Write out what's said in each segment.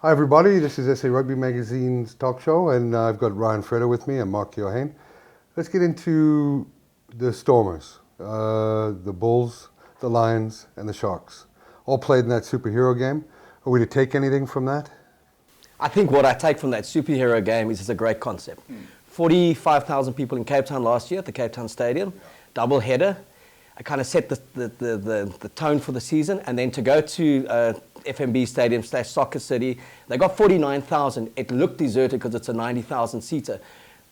Hi everybody, this is SA Rugby Magazine's talk show, and I've got Ryan Vrede with me and Mark Keohane. Let's get into the Stormers, the Bulls, the Lions and the Sharks. All played in that superhero game. Are we to take anything from that? I think what I take from that superhero game is it's a great concept. 45,000 people in Cape Town last year at the Cape Town Stadium, double header. I kind of set the tone for the season, and then to go to FNB Stadium / Soccer City, they got 49,000. It looked deserted because it's a 90,000 seater,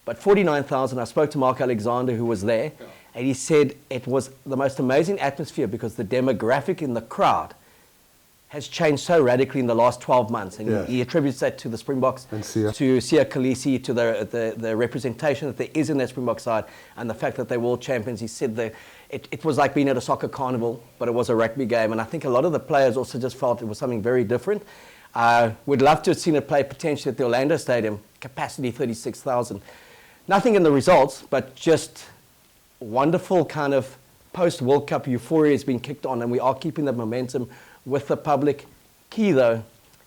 but 49,000. I spoke to Mark Alexander, who was there, and he said it was the most amazing atmosphere because the demographic in the crowd has changed so radically in the last 12 months. And he attributes that to the Springboks, to Sia Khaleesi, to the representation that there is in that Springbok side, and the fact that they're world champions. He said it was like being at a soccer carnival, but it was a rugby game. And I think a lot of the players also just felt it was something very different. We'd love to have seen it play potentially at the Orlando Stadium, capacity 36,000. Nothing in the results, but just wonderful kind of post-World Cup euphoria has been kicked on, and we are keeping that momentum with the public. Key, though,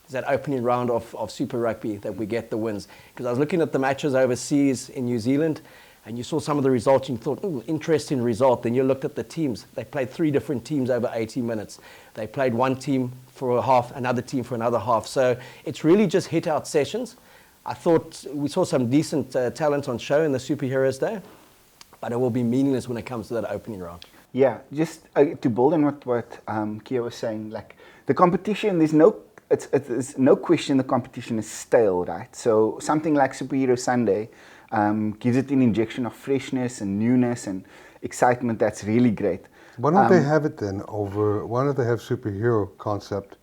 is that opening round of Super Rugby, that we get the wins. Because I was looking at the matches overseas in New Zealand, and you saw some of the results, and you thought, oh, interesting result. Then you looked at the teams. They played 3 different teams over 80 minutes. They played one team for a half, another team for another half. So it's really just hit-out sessions. I thought we saw some decent talent on show in the Superheroes Day, but it will be meaningless when it comes to that opening round. Yeah, just to build on what Keo was saying, like the competition, there's no question the competition is stale, right? So something like SuperHero Sunday gives it an injection of freshness and newness and excitement. That's really great. Why don't they have it then over? Why don't they have superhero concept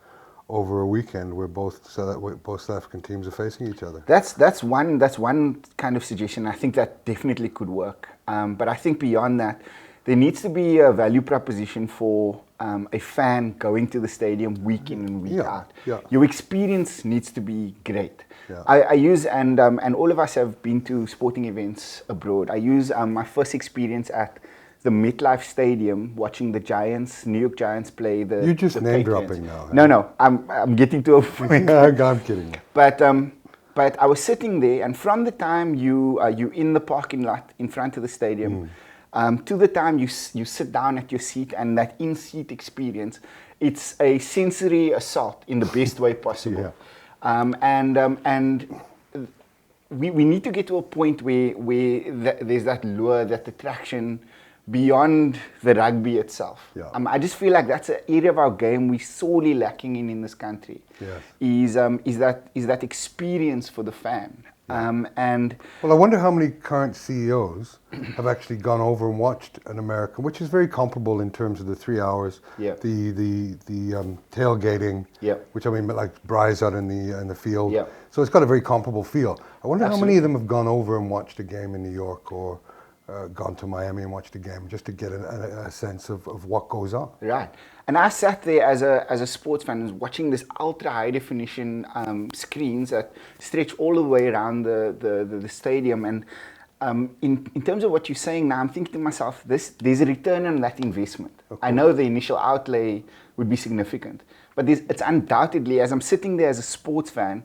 over a weekend where both South African teams are facing each other? That's one kind of suggestion. I think that definitely could work. But I think beyond that, there needs to be a value proposition for a fan going to the stadium week in and week out. Yeah. Your experience needs to be great. Yeah. I use, and all of us have been to sporting events abroad. I use my first experience at the MetLife Stadium watching the Giants, New York Giants play the You're just the name Patriots. dropping now. No, I'm getting to a point. I'm kidding. But I was sitting there, and from the time you in the parking lot in front of the stadium, to the time you sit down at your seat and that in-seat experience, it's a sensory assault in the best way possible. And we need to get to a point where there's that lure, that attraction beyond the rugby itself. Yeah. I just feel like that's an area of our game we're sorely lacking in this country. Yes. Is that experience for the fan. And well, I wonder how many current CEOs have actually gone over and watched an American, which is very comparable in terms of the 3 hours, the tailgating, which I mean, like Bry's out in the field. So it's got a very comparable feel. I wonder how many of them have gone over and watched a game in New York or gone to Miami and watched a game just to get a sense of what goes on. Right. And I sat there as a sports fan watching this ultra high definition screens that stretch all the way around the stadium. And in terms of what you're saying now, I'm thinking to myself, there's a return on that investment. Okay. I know the initial outlay would be significant, but it's undoubtedly, as I'm sitting there as a sports fan,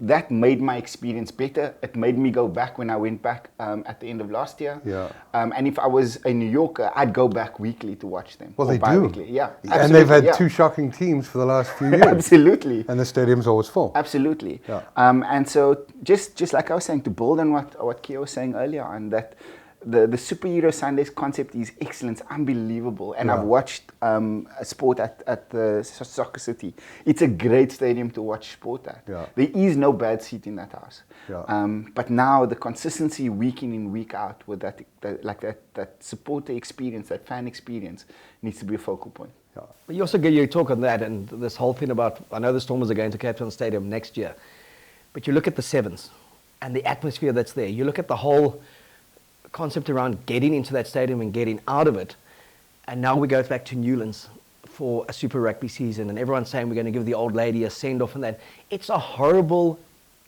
that made my experience better. It made me go back when I went back at the end of last year. And if I was a New Yorker, I'd go back weekly to watch them. Well, they do. Yeah, and they've had 2 shocking teams for the last few years. Absolutely. And the stadium's always full. Absolutely. Yeah. And so just like I was saying, to build on what Keo was saying earlier on, that the SuperHero Sundays concept is excellent, it's unbelievable. And I've watched a sport at the Soccer City. It's a great stadium to watch sport at. There is no bad seat in that house. But now the consistency week in and week out with that supporter experience, that fan experience, needs to be a focal point. But you also get your talk on that and this whole thing about, I know the Stormers are going to Cape Town Stadium next year, but you look at the Sevens and the atmosphere that's there. You look at the whole concept around getting into that stadium and getting out of it, and now we go back to Newlands for a Super Rugby season, and everyone's saying we're going to give the old lady a send-off and that. It's a horrible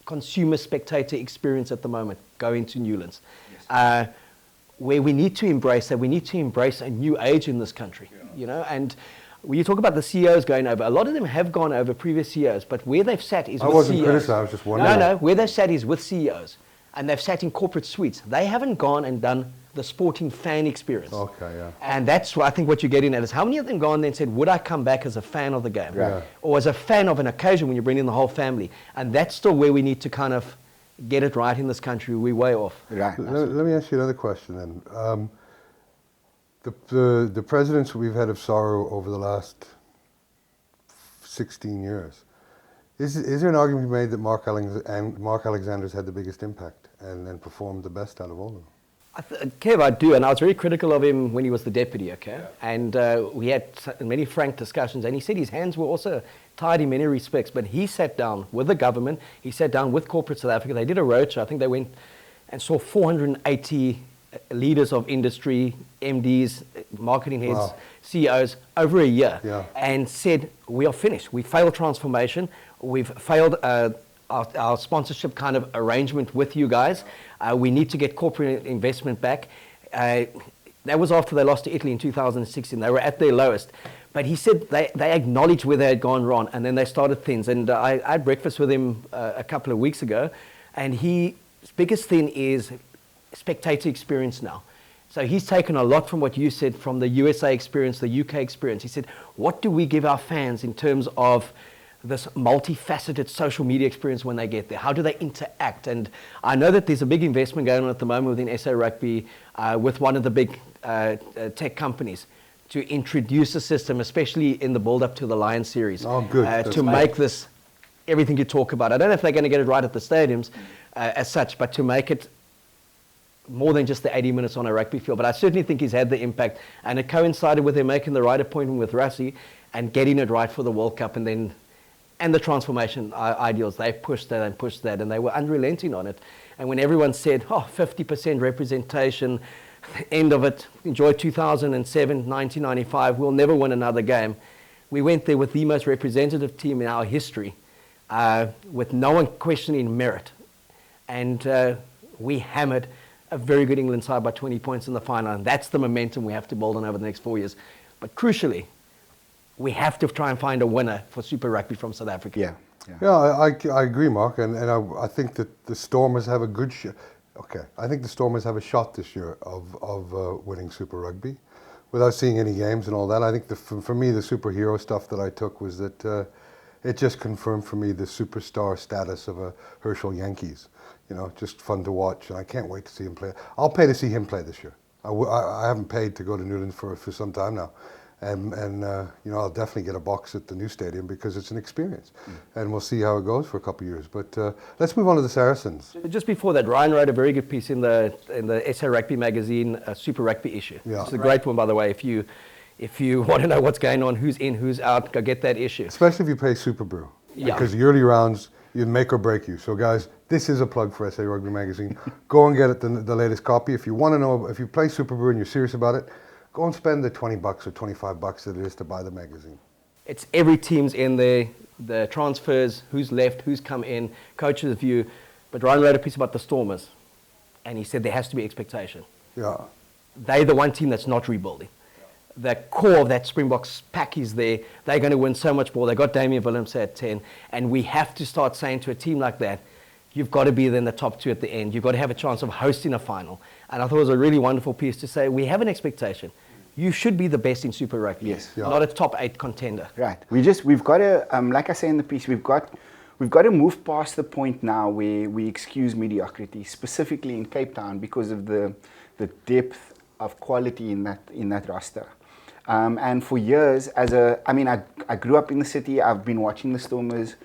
consumer spectator experience at the moment, going to Newlands, where we need to embrace that. We need to embrace a new age in this country, you know, and when you talk about the CEOs going over, a lot of them have gone over previous CEOs, but where they've sat is with CEOs. I wasn't criticizing, I was just wondering. No, where they've sat is with CEOs, and they've sat in corporate suites. They haven't gone and done the sporting fan experience. Okay, yeah. And that's what I think what you're getting at is how many of them gone there and said, would I come back as a fan of the game? Yeah. Or as a fan of an occasion when you bring in the whole family? And that's still where we need to kind of get it right in this country. We're way off. Right. Let me ask you another question then. The presidents we've had of sorrow over the last 16 years, is there an argument to be made that Mark Alexander's had the biggest impact and performed the best out of all of them? Kev, I do, and I was very critical of him when he was the deputy, okay? Yeah. And we had many frank discussions, and he said his hands were also tied in many respects, but he sat down with the government, he sat down with corporate South Africa, they did a roadshow, I think they went and saw 480 leaders of industry, MDs, marketing heads, wow. CEOs, over a year, yeah. And said, we are finished, we failed transformation, we've failed our sponsorship kind of arrangement with you guys. We need to get corporate investment back. That was after they lost to Italy in 2016. They were at their lowest. But he said they acknowledged where they had gone wrong, and then they started things. And I had breakfast with him a couple of weeks ago, and his biggest thing is spectator experience now. So he's taken a lot from what you said, from the USA experience, the UK experience. He said, what do we give our fans in terms of this multifaceted social media experience when they get there? How do they interact? And I know that there's a big investment going on at the moment within SA Rugby with one of the big tech companies to introduce a system, especially in the build-up to the Lions series, to make this everything you talk about. I don't know if they're going to get it right at the stadiums as such, but to make it more than just the 80 minutes on a rugby field. But I certainly think he's had the impact, and it coincided with him making the right appointment with Rassie and getting it right for the World Cup, and the transformation ideals. They pushed that, and they were unrelenting on it. And when everyone said, 50% representation, end of it, enjoy 2007, 1995, we'll never win another game. We went there with the most representative team in our history, with no one questioning merit. And we hammered a very good England side by 20 points in the final, and that's the momentum we have to build on over the next 4 years. But crucially, we have to try and find a winner for Super Rugby from South Africa. Yeah, I agree, Mark, and I think that the Stormers have a good shot. Okay, I think the Stormers have a shot this year of winning Super Rugby, without seeing any games and all that. I think for me, the superhero stuff that I took was that it just confirmed for me the superstar status of a Herschel Yankees. You know, just fun to watch, and I can't wait to see him play. I'll pay to see him play this year. I haven't paid to go to Newlands for some time now. And you know, I'll definitely get a box at the new stadium because it's an experience. And we'll see how it goes for a couple of years. But let's move on to the Saracens. Just before that, Ryan wrote a very good piece in the SA Rugby magazine, Super Rugby issue. Yeah. It's a great one, by the way. If you want to know what's going on, who's in, who's out, go get that issue. Especially if you play Super Brew. Yeah. Because the early rounds, you make or break you. So guys, this is a plug for SA Rugby magazine. Go and get it, the latest copy. If you want to know, if you play Super Brew and you're serious about it, go and spend the $20 or $25 that it is to buy the magazine. It's every team's in there, the transfers, who's left, who's come in, coach's view. But Ryan wrote a piece about the Stormers, and he said there has to be expectation. Yeah. They're the one team that's not rebuilding. The core of that Springboks pack is there. They're going to win so much more. They got Damian Willemse at 10, and we have to start saying to a team like that, you've got to be in the top two at the end. You've got to have a chance of hosting a final. And I thought it was a really wonderful piece to say, we have an expectation. You should be the best in Super Rugby. Yes. Yeah. Not a top 8 contender. Right. We've got to, like I say in the piece, we've got to move past the point now where we excuse mediocrity, specifically in Cape Town, because of the depth of quality in that roster. And for years, I grew up in the city. I've been watching the Stormers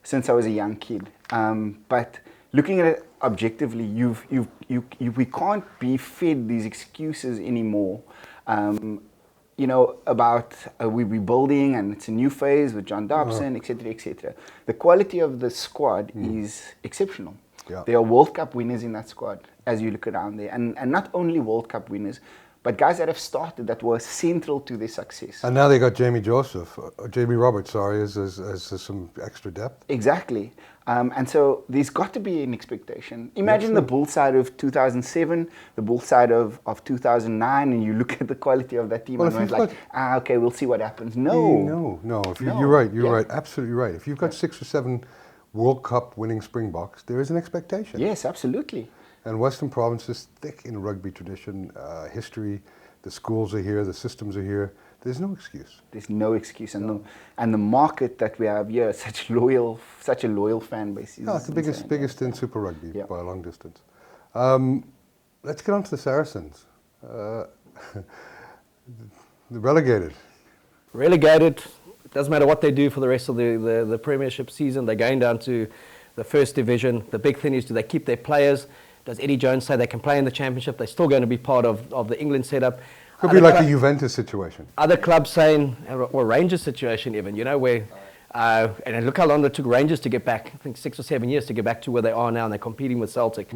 since I was a young kid. But looking at it objectively, we can't be fed these excuses anymore. You know, about we're building and it's a new phase with John Dobson, etc., etc. The quality of the squad is exceptional. Yeah. There are World Cup winners in that squad as you look around there, and not only World Cup winners, but guys that have started that were central to their success. And now they got Jamie Roberts, as some extra depth. Exactly. And so there's got to be an expectation. Imagine the Bull side of 2007, the Bull side of 2009, and you look at the quality of that team and it's like, okay, we'll see what happens. No. You're right. You're right. Absolutely right. If you've got 6 or 7 World Cup winning Springboks, there is an expectation. Yes, absolutely. And Western Province is thick in rugby tradition, history. The schools are here, the systems are here. There's no excuse. There's no excuse, and the market that we have here, such a loyal fan base. It's the biggest in Super Rugby by a long distance. Let's get on to the Saracens. The relegated. Relegated. It doesn't matter what they do for the rest of the Premiership season. They're going down to the first division. The big thing is, do they keep their players? Does Eddie Jones say they can play in the Championship? They're still going to be part of the England setup. Could be like the Juventus situation. Other clubs saying, or Rangers situation even, where, and look how long it took Rangers to get back, I think 6 or 7 years to get back to where they are now, and they're competing with Celtic.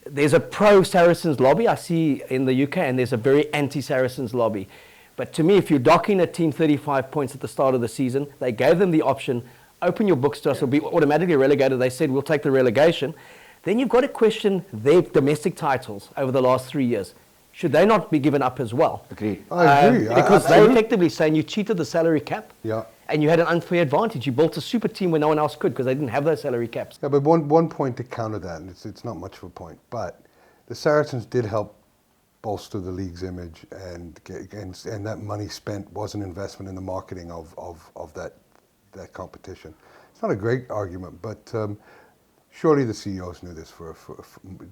There's a pro-Saracens lobby I see in the UK, and there's a very anti-Saracens lobby. But to me, if you're docking a team 35 points at the start of the season, they gave them the option, open your books to us, we'll be automatically relegated. They said, we'll take the relegation. Then you've got to question their domestic titles over the last 3 years. Should they not be given up as well? Agreed. I agree. Because they're effectively saying you cheated the salary cap, yeah, and you had an unfair advantage. You built a super team when no one else could because they didn't have those salary caps. Yeah, but one point to counter that, and it's not much of a point, but the Saracens did help bolster the league's image, and that money spent was an investment in the marketing of that competition. It's not a great argument, but surely the CEOs knew this.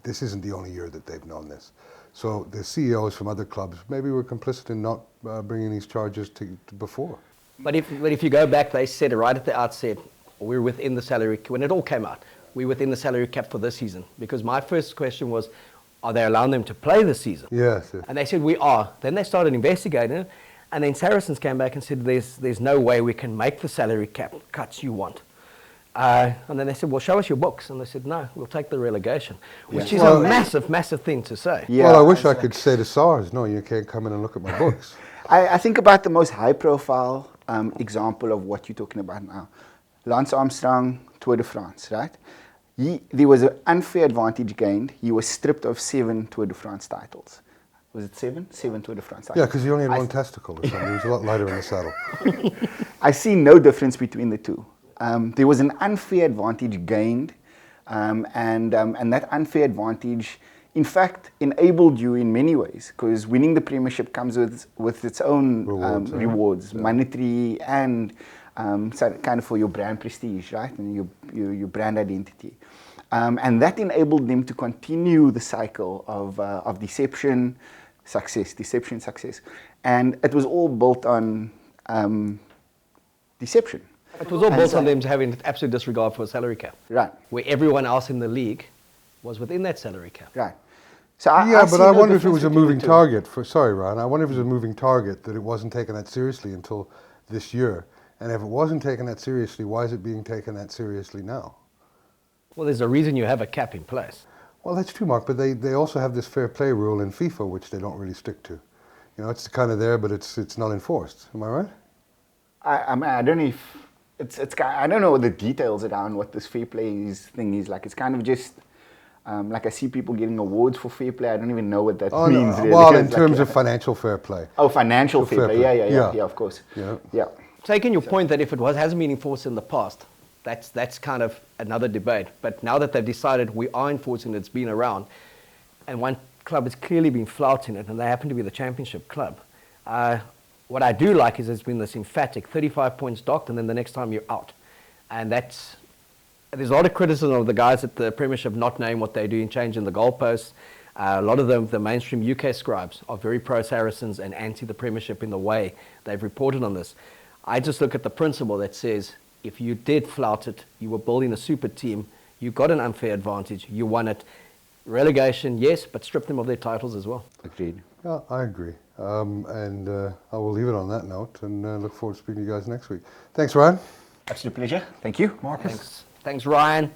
This isn't the only year that they've known this. So the CEOs from other clubs maybe were complicit in not bringing these charges to before. But if you go back, they said right at the outset, we're within the salary, when it all came out, we're within the salary cap for this season. Because my first question was, are they allowing them to play this season? Yes. And they said, we are. Then they started investigating it, and then Saracens came back and said, there's no way we can make the salary cap cuts you want. And then they said, well, show us your books. And they said, no, we'll take the relegation, which is a massive, massive thing to say. Yeah, well, I wish I could say to SARS, no, you can't come in and look at my books. I think about the most high-profile example of what you're talking about now. Lance Armstrong, Tour de France, right? There was an unfair advantage gained. He was stripped of 7 Tour de France titles. Was it 7? 7 Tour de France titles. Yeah, because he only had one testicle or something. He was a lot lighter in the saddle. I see no difference between the two. There was an unfair advantage gained, and that unfair advantage, in fact, enabled you in many ways, because winning the Premiership comes with its own rewards, monetary and kind of for your brand prestige, right, and your brand identity. And that enabled them to continue the cycle of deception, success. And it was all built on deception. It was all built on them having absolute disregard for a salary cap. Right. Where everyone else in the league was within that salary cap. Right. So I wonder if it was a moving target. Sorry, Ryan. I wonder if it was a moving target that it wasn't taken that seriously until this year. And if it wasn't taken that seriously, why is it being taken that seriously now? Well, there's a reason you have a cap in place. Well, that's true, Mark. But they also have this fair play rule in FIFA, which they don't really stick to. You know, it's kind of there, but it's not enforced. Am I right? I mean, I don't know if I don't know the details around what this fair play thing is like. It's kind of just like I see people getting awards for fair play. I don't even know what that means. No. Well, in terms of financial fair play. Oh, financial fair play. Yeah, of course. Yeah. Taking your point that if it hasn't been enforced in the past, that's kind of another debate. But now that they've decided we are enforcing it, it's been around, and one club has clearly been flouting it, and they happen to be the Championship club. What I do like is there's been this emphatic 35 points docked, and then the next time you're out. And there's a lot of criticism of the guys at the Premiership not knowing what they're doing, changing the goalposts. A lot of them, the mainstream UK scribes, are very pro-Saracens and anti the Premiership in the way they've reported on this. I just look at the principle that says if you did flout it, you were building a super team, you got an unfair advantage, you won it. Relegation, yes, but strip them of their titles as well. Agreed. Yeah, I agree. And I will leave it on that note and look forward to speaking to you guys next week. Thanks, Ryan. Absolute pleasure. Thank you, Marcus. Thanks, Ryan.